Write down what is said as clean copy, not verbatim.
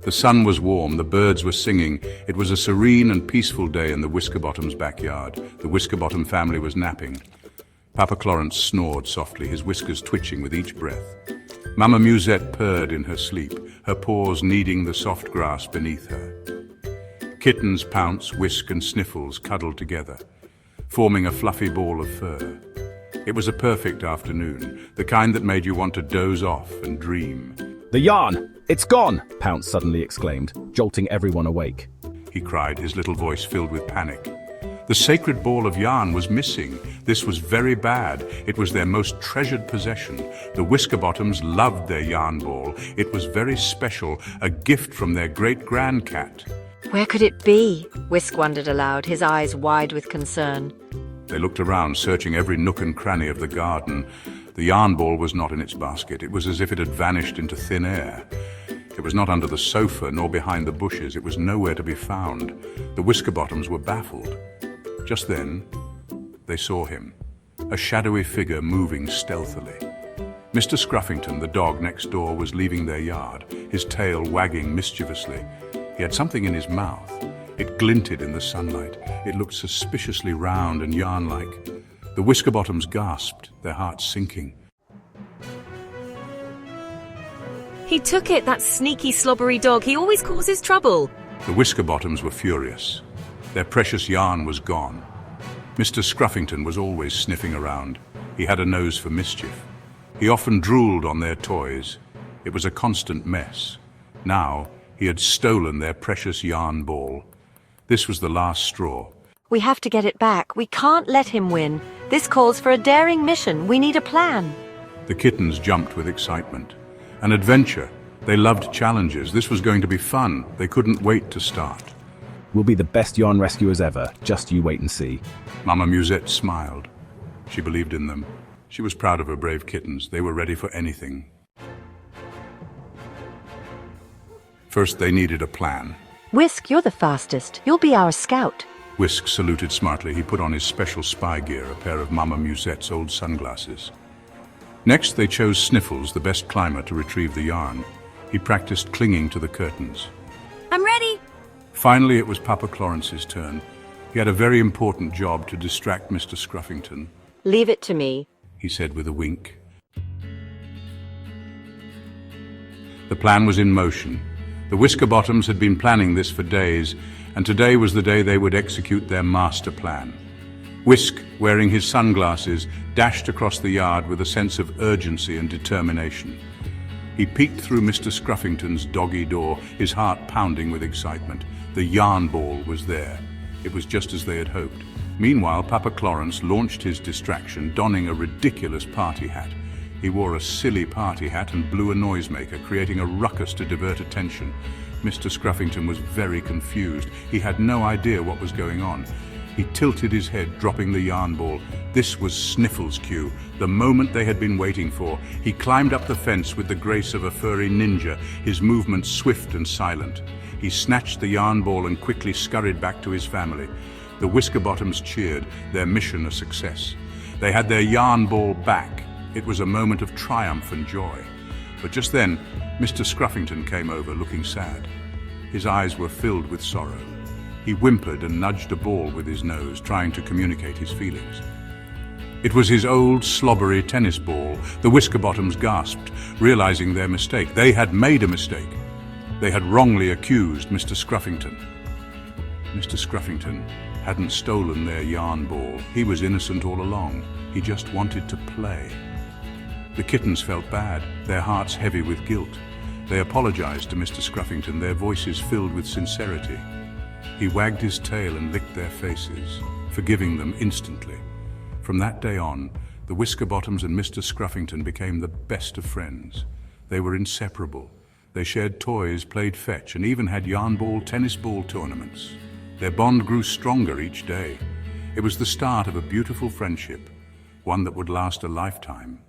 The sun was warm, the birds were singing. It was a serene and peaceful day in the Whiskerbottom's backyard. The Whiskerbottom family was napping. Papa Clarence snored softly, his whiskers twitching with each breath. Mama Mewsette purred in her sleep, her paws kneading the soft grass beneath her. Kittens, Pounce, Whisk and Sniffles cuddled together, forming a fluffy ball of fur. It was a perfect afternoon, the kind that made you want to doze off and dream. "The yarn! It's gone!" Pounce suddenly exclaimed, jolting everyone awake. He cried, his little voice filled with panic. The sacred ball of yarn was missing. This was very bad. It was their most treasured possession. The Whiskerbottoms loved their yarn ball. It was very special, a gift from their great-grandcat. Where could it be? Whisk wondered aloud, his eyes wide with concern. They looked around, searching every nook and cranny of the garden. The yarn ball was not in its basket. It was as if it had vanished into thin air. It was not under the sofa, nor behind the bushes. It was nowhere to be found. The Whiskerbottoms were baffled. Just then, they saw him, a shadowy figure moving stealthily. Mr. Scruffington, the dog next door, was leaving their yard, his tail wagging mischievously. He had something in his mouth. It glinted in the sunlight. It looked suspiciously round and yarn-like. The Whiskerbottoms gasped, their hearts sinking. "He took it, that sneaky, slobbery dog. He always causes trouble." The Whiskerbottoms were furious. Their precious yarn was gone. Mr. Scruffington was always sniffing around. He had a nose for mischief. He often drooled on their toys. It was a constant mess. Now, he had stolen their precious yarn ball. This was the last straw. We have to get it back. We can't let him win. This calls for a daring mission. We need a plan. The kittens jumped with excitement. An adventure. They loved challenges. This was going to be fun. They couldn't wait to start. "We'll be the best yarn rescuers ever. Just you wait and see." Mama Mewsette smiled. She believed in them. She was proud of her brave kittens. They were ready for anything. First, they needed a plan. Whisk, you're the fastest. You'll be our scout. Whisk saluted smartly. He put on his special spy gear, a pair of Mama Mewsette's old sunglasses. Next, they chose Sniffles, the best climber, to retrieve the yarn. He practiced clinging to the curtains. "I'm ready." Finally, it was Papa Clarence's turn. He had a very important job to distract Mr. Scruffington. Leave it to me. He said with a wink. The plan was in motion. The Whiskerbottoms had been planning this for days, and today was the day they would execute their master plan. Whisk, wearing his sunglasses, dashed across the yard with a sense of urgency and determination. He peeked through Mr. Scruffington's doggy door, his heart pounding with excitement. The yarn ball was there. It was just as they had hoped. Meanwhile, Papa Clarence launched his distraction, donning a ridiculous party hat. He wore a silly party hat and blew a noisemaker, creating a ruckus to divert attention. Mr. Scruffington was very confused. He had no idea what was going on. He tilted his head, dropping the yarn ball. This was Sniffles' cue, the moment they had been waiting for. He climbed up the fence with the grace of a furry ninja, his movements swift and silent. He snatched the yarn ball and quickly scurried back to his family. The Whiskerbottoms cheered, their mission a success. They had their yarn ball back. It was a moment of triumph and joy. But just then, Mr. Scruffington came over, looking sad. His eyes were filled with sorrow. He whimpered and nudged a ball with his nose, trying to communicate his feelings. It was his old, slobbery tennis ball. The Whiskerbottoms gasped, realizing their mistake. They had made a mistake. They had wrongly accused Mr. Scruffington. Mr. Scruffington hadn't stolen their yarn ball. He was innocent all along. He just wanted to play. The kittens felt bad, their hearts heavy with guilt. They apologized to Mr. Scruffington, their voices filled with sincerity. He wagged his tail and licked their faces, forgiving them instantly. From that day on, the Whiskerbottoms and Mr. Scruffington became the best of friends. They were inseparable. They shared toys, played fetch, and even had yarn ball, tennis ball tournaments. Their bond grew stronger each day. It was the start of a beautiful friendship, one that would last a lifetime.